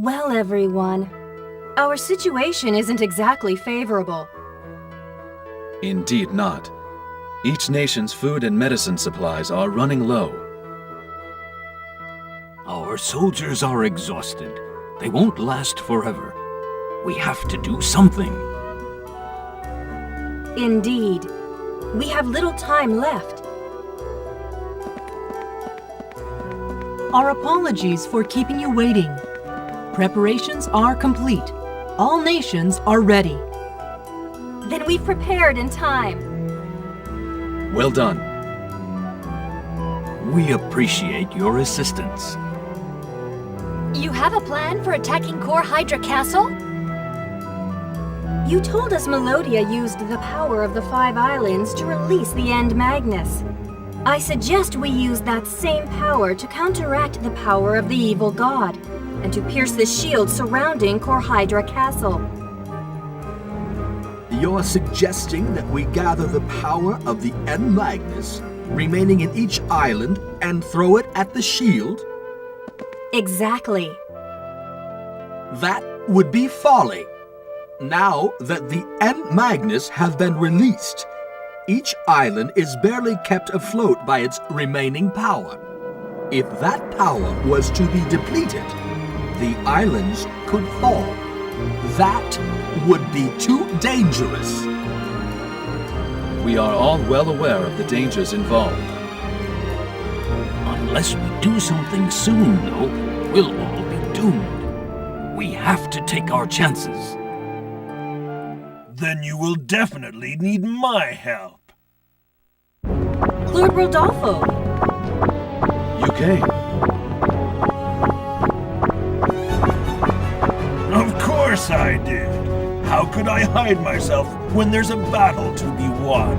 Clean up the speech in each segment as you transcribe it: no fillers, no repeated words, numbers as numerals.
Well, everyone, our situation isn't exactly favorable. Indeed not. Each nation's food and medicine supplies are running low. Our soldiers are exhausted. They won't last forever. We have to do something. Indeed. We have little time left. Our apologies for keeping you waiting. Preparations are complete. All nations are ready. Then we've prepared in time. Well done. We appreciate your assistance. You have a plan for attacking Core Hydra Castle? You told us Melodia used the power of the Five Islands to release the End Magnus. I suggest we use that same power to counteract the power of the evil god, and to pierce the shield surrounding Core Hydra Castle. You're suggesting that we gather the power of the End Magnus remaining in each island and throw it at the shield? Exactly. That would be folly. Now that the End Magnus has been released, each island is barely kept afloat by its remaining power. If that power was to be depleted, the islands could fall. That would be too dangerous. We are all well aware of the dangers involved. Unless we do something soon, though, we'll all be doomed. We have to take our chances. Then you will definitely need my help. Lord Rodolfo! You came. Of course I did. How could I hide myself when there's a battle to be won?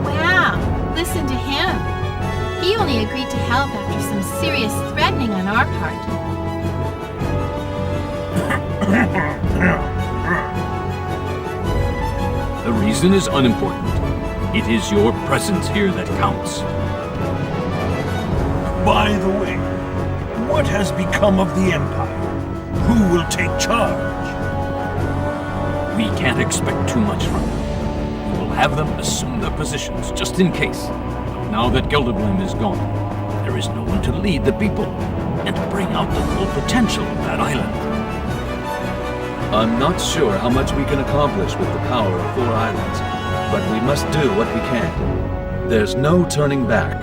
Wow, listen to him. He only agreed to help after some serious threatening on our part. The reason is unimportant. It is your presence here that counts. By the way, what has become of the Empire? Who will take charge? We can't expect too much from them. We will have them assume their positions just in case. But now that Gelderblem is gone, there is no one to lead the people and to bring out the full potential of that island. I'm not sure how much we can accomplish with the power of 4 islands, but we must do what we can. There's no turning back.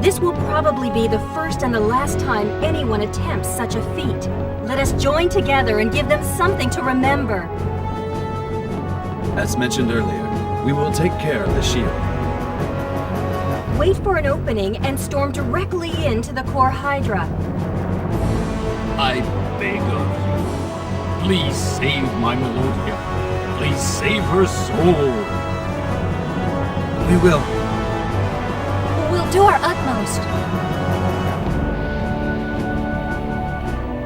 This will probably be the first and the last time anyone attempts such a feat. Let us join together and give them something to remember. As mentioned earlier, we will take care of the shield. Wait for an opening and storm directly into the Core Hydra. I beg of you, please save my Melodia. Please save her soul. We will. We'll do our utmost.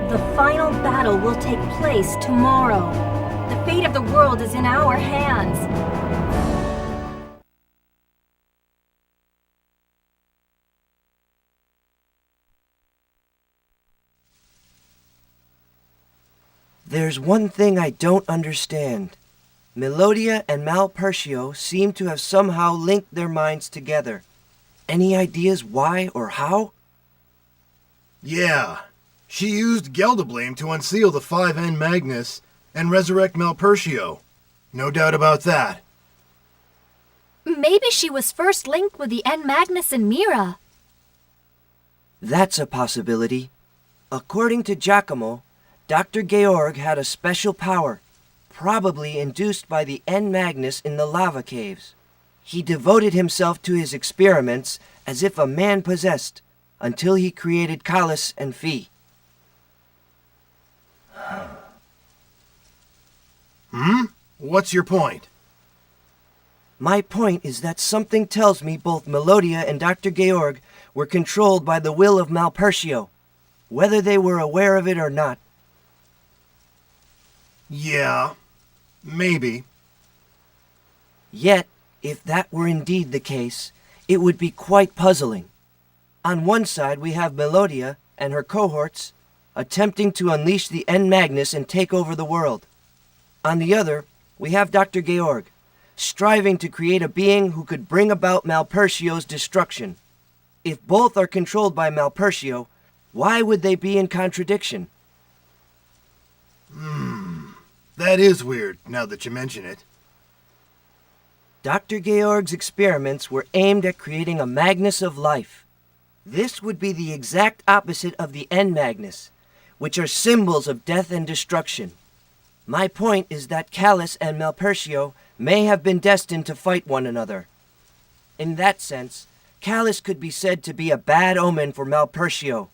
The final battle will take place tomorrow. The fate of the world is in our hands. There's one thing I don't understand. Melodia and Malpertio seem to have somehow linked their minds together. Any ideas why or how? Yeah. She used Gelderblame to unseal the 5N Magnus and resurrect Malpertio. No doubt about that. Maybe she was first linked with the End Magnus and Mira. That's a possibility. According to Giacomo, Dr. Georg had a special power, probably induced by the End Magnus in the lava caves. He devoted himself to his experiments as if a man possessed, until he created Kalis and Fi. What's your point? My point is that something tells me both Melodia and Dr. Georg were controlled by the will of Malpertio, whether they were aware of it or not. Yeah, maybe. Yet, if that were indeed the case, it would be quite puzzling. On one side, we have Melodia and her cohorts attempting to unleash the End Magnus and take over the world. On the other, we have Dr. Georg, striving to create a being who could bring about Malpertio's destruction. If both are controlled by Malpertio, why would they be in contradiction? That is weird, now that you mention it. Dr. Georg's experiments were aimed at creating a Magnus of life. This would be the exact opposite of the End Magnus, which are symbols of death and destruction. My point is that Calus and Malpertio may have been destined to fight one another. In that sense, Calus could be said to be a bad omen for Malpertio,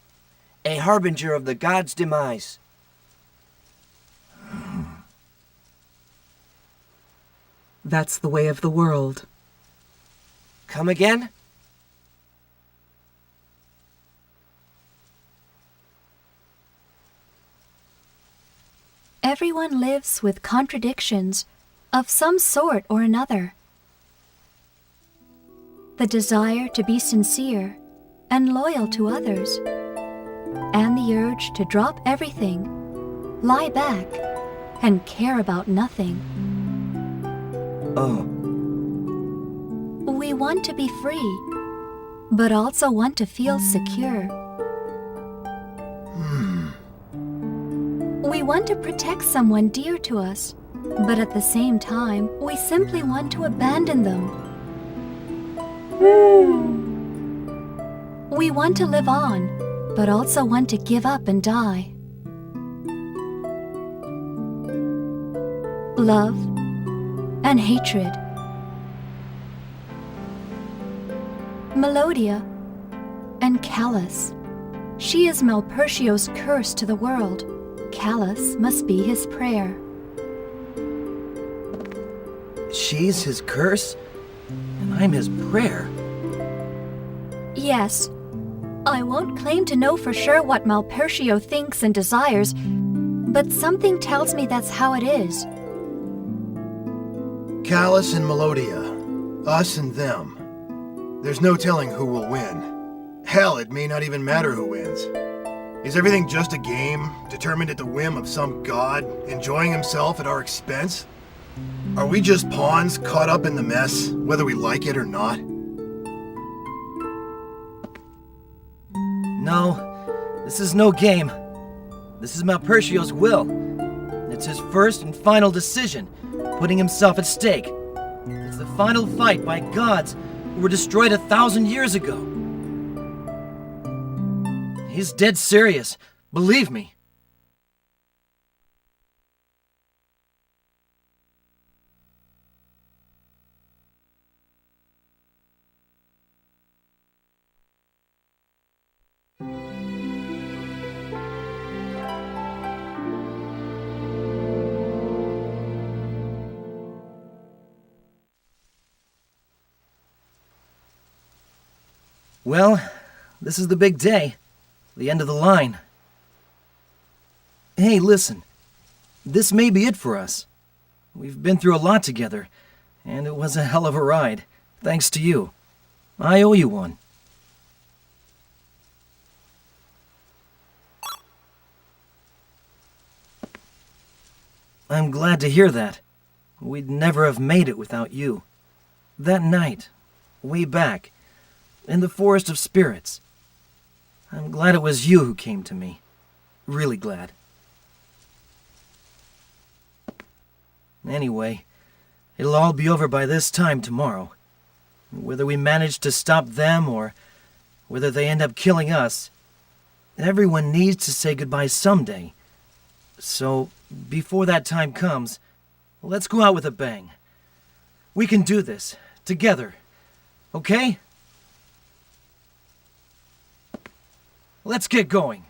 a harbinger of the god's demise. That's the way of the world. Come again? Everyone lives with contradictions of some sort or another. The desire to be sincere and loyal to others, and the urge to drop everything, lie back, and care about nothing. Oh, We want to be free, but also want to feel secure. We want to protect someone dear to us, but at the same time, we simply want to abandon them. We want to live on, but also want to give up and die. Love and hatred. Melodia and Calus. She is Malpertio's curse to the world. Calus must be his prayer. she's his curse, and I'm his prayer. Yes. I won't claim to know for sure what Malpertio thinks and desires, but something tells me that's how it is. Calus and Melodia. Us and them. There's no telling who will win. Hell, it may not even matter who wins. Is everything just a game, determined at the whim of some god, enjoying himself at our expense? Are we just pawns caught up in the mess, whether we like it or not? No, this is no game. This is Malpertio's will. It's his first and final decision, putting himself at stake. It's the final fight by gods who were destroyed 1,000 years ago. He's dead serious, believe me. Well, this is the big day. The end of the line. Hey, listen. This may be it for us. We've been through a lot together, and it was a hell of a ride. Thanks to you. I owe you one. I'm glad to hear that. We'd never have made it without you. That night, way back, in the Forest of Spirits. I'm glad it was you who came to me. Really glad. Anyway, it'll all be over by this time tomorrow. Whether we manage to stop them or whether they end up killing us, everyone needs to say goodbye someday. So, before that time comes, let's go out with a bang. We can do this, together. Okay? Let's get going.